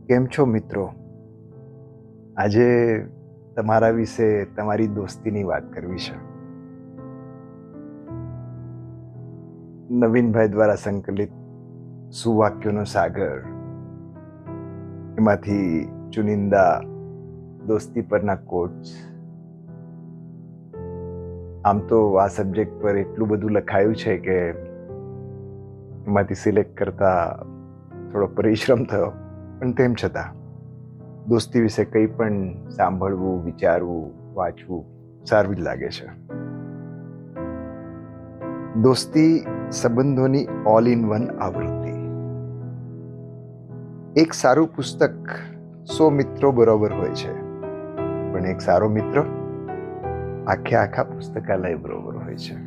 કેમ છો મિત્રો? આજે તમારા વિશે તમારી દોસ્તીની વાત કરવી છે. નવીનભાઈ દ્વારા સંકલિત સુવાક્યોનો સાગર, એમાંથી ચુનિંદા દોસ્તી પરના કોટ્સ. આમ તો આ સબ્જેક્ટ પર એટલું બધું લખાયું છે કે એમાંથી સિલેક્ટ કરતા થોડો પરિશ્રમ થયો, પણ તેમ છતાં દોસ્તી વિશે કંઈ પણ સાંભળવું, વિચારવું, વાંચવું સારું જ લાગે છે. દોસ્તી સંબંધોની ઓલ ઇન વન આવૃત્તિ. એક સારું પુસ્તક 100 મિત્રો બરોબર હોય છે, પણ એક સારો મિત્ર આખા પુસ્તકાલય બરોબર હોય છે.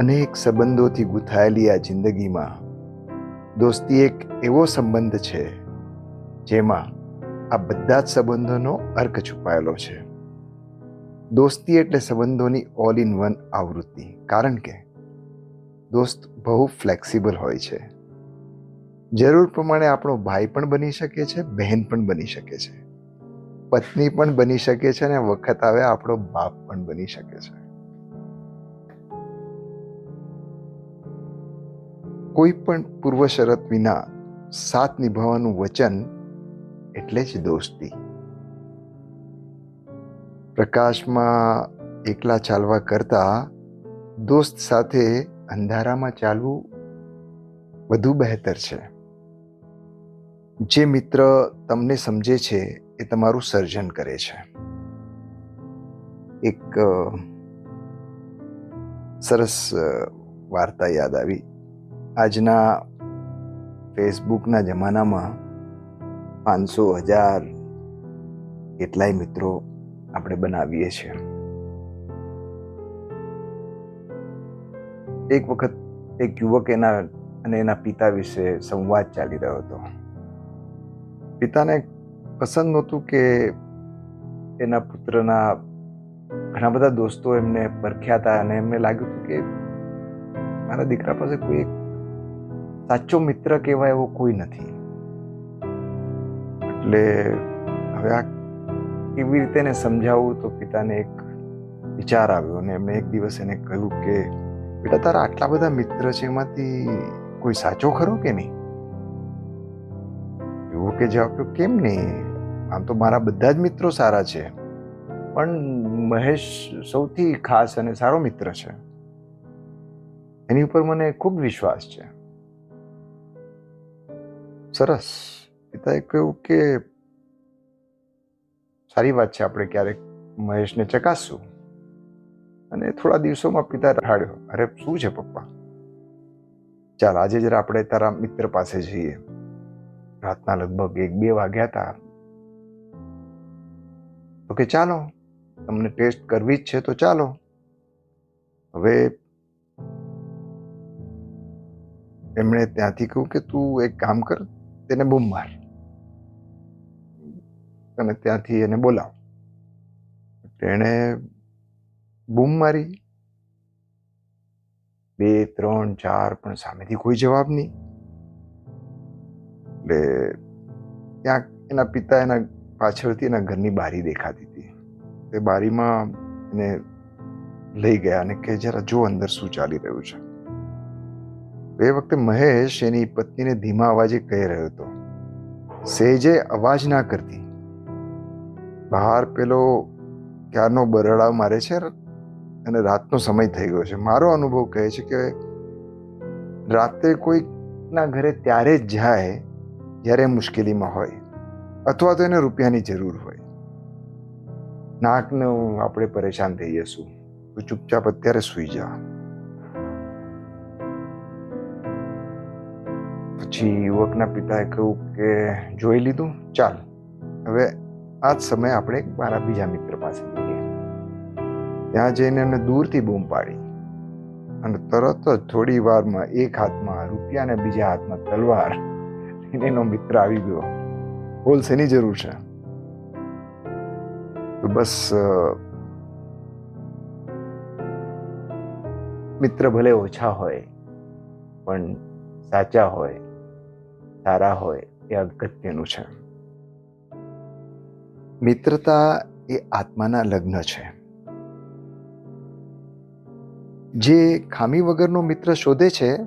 અનેક સંબંધોથી ગૂંથાયેલી આ જિંદગીમાં દોસ્તી એક એવો સંબંધ છે જેમાં આ બધા જ સંબંધોનો અર્ક છુપાયેલો છે. દોસ્તી એટલે સંબંધોની ઓલ ઇન વન આવૃત્તિ, કારણ કે દોસ્ત બહુ ફ્લેક્સિબલ હોય છે. જરૂર પ્રમાણે આપણો ભાઈ પણ બની શકે છે, બહેન પણ બની શકે છે, પત્ની પણ બની શકે છે, અને વખત આવે આપણો બાપ પણ બની શકે છે. કોઈ પણ પૂર્વ શરત વિના સાથ નિભાવવાનું વચન એટલે જ દોસ્તી. પ્રકાશમાં એકલા ચાલવા કરતા દોસ્ત સાથે અંધારામાં ચાલવું વધુ બહેતર છે. જે મિત્ર તમને સમજે છે એ તમારું સર્જન કરે છે. એક સરસ વાર્તા યાદ આવી. આજના ફેસબુકના જમાનામાં 500,000 કેટલાય મિત્રો આપણે બનાવીએ છીએ. એક વખત એક યુવક એના પિતા વિશે સંવાદ ચાલી રહ્યો હતો. પિતાને પસંદ નહોતું કે એના પુત્રના ઘણા બધા દોસ્તો એમને પરખ્યા હતા, અને એમને લાગ્યું હતું કે મારા દીકરા પાસે કોઈ એક સાચો મિત્ર કહેવાય એવો કોઈ નથી. એટલે હવે આ કેવી રીતે એને સમજાવવું, તો પિતાને એક વિચાર આવ્યો, અને એમણે એક દિવસ એને કહ્યું કે બેટા, તારા આટલા બધા મિત્ર છે, એમાંથી કોઈ સાચો ખરો કે નહીં? યુવકે જવાબ આપ્યો, કેમ નહીં? આમ તો મારા બધા જ મિત્રો સારા છે, પણ મહેશ સૌથી ખાસ અને સારો મિત્ર છે. એની ઉપર મને ખૂબ વિશ્વાસ છે. સરસ. પિતાએ કહ્યું કે સારી વાત છે, આપણે ક્યારેક મહેશને ચકાસશું. અને થોડા દિવસોમાં પિતા રહાડ્યો. અરે શું છે પપ્પા, ચાલ આજે જરા આપણે તારા મિત્ર પાસે જઈએ. રાતના લગભગ 1-2 વાગ્યા હતા. તો કે ચાલો, તમને ટેસ્ટ કરવી જ છે તો ચાલો. હવે એમણે ત્યાંથી કહ્યું કે તું એક કામ કર, તેને બૂમ માર અને ત્યાંથી એને બોલાવ. તેણે બૂમ મારી, 2, 3, 4, પણ સામેથી કોઈ જવાબ નહીં. એટલે ત્યાં એના પિતા એના પાછળથી એના ઘરની બારી દેખાતી હતી. તે બારીમાં એને લઈ ગયા અને કે જરા જો અંદર શું ચાલી રહ્યું છે. એ વખતે મહેશ એની પત્નીને ધીમા અવાજે કહી રહ્યો હતો, સહેજે અવાજ ના કરતી. બહાર પેલો ક્યારનો બરડાવ મારે છે અને રાતનો સમય થઈ ગયો છે. મારો અનુભવ કહે છે કે રાત્રે કોઈના ઘરે ત્યારે જ જાય જ્યારે મુશ્કેલીમાં હોય, અથવા તો એને રૂપિયાની જરૂર હોય. નાકને આપણે પરેશાન થઈ જશું, તો ચૂપચાપ અત્યારે સૂઈ જા. પછી યુવકના પિતાએ કહ્યું કે જોઈ લીધું, ચાલ હવે આ જ સમયે આપણે મારા બીજા મિત્ર પાસે જઈએ. ત્યાં જઈને એમને દૂરથી બૂમ પાડી, અને તરત જ થોડી વારમાં એક હાથમાં રૂપિયા અને બીજા હાથમાં તલવાર એનો મિત્ર આવી ગયો. બોલ, શેની જરૂર છે? તો બસ મિત્ર ભલે ઓછા હોય, પણ સાચા હોય, સારા હોય એ અગત્યનું છે. મિત્રતા એ આત્માના લગ્ન છે. જે ખામી વગરનો મિત્ર શોધે છે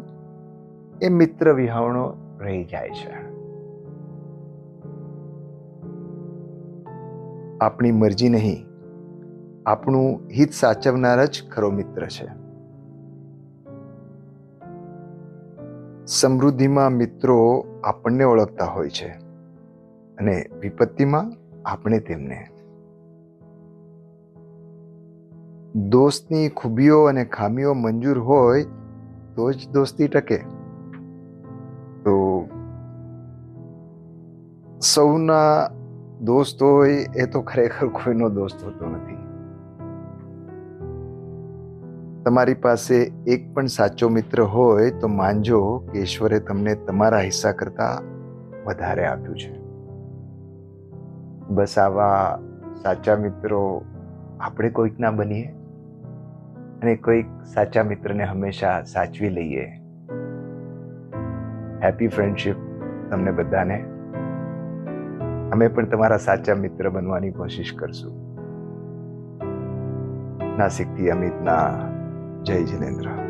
એ મિત્ર વિહોણો રહી જાય છે. આપણી મરજી નહીં, આપણું હિત સાચવનાર જ ખરો મિત્ર છે. સમૃદ્ધિમાં મિત્રો આપણને ઓળખતા હોય છે અને વિપત્તિમાં આપણે તેમને. દોસ્તની ખૂબીઓ અને ખામીઓ મંજૂર હોય તો જ દોસ્તી ટકે. તો સૌના દોસ્ત હોય એ તો ખરેખર કોઈનો દોસ્ત હોતો નથી. તમારી પાસે એક પણ સાચો મિત્ર હોય તો માનજો કે ઈશ્વરે તમને તમારા હિસ્સા કરતા વધારે આપ્યું છે. બસ આવા સાચા મિત્રો આપણે કોઈકના બનીએ અને કોઈક સાચા મિત્રને હંમેશા સાચવી લઈએ. હેપી ફ્રેન્ડશિપ તમને બધાને. અમે પણ તમારા સાચા મિત્ર બનવાની કોશિશ કરશું. નાસિકથી અમિતના જય જિનેન્દ્ર.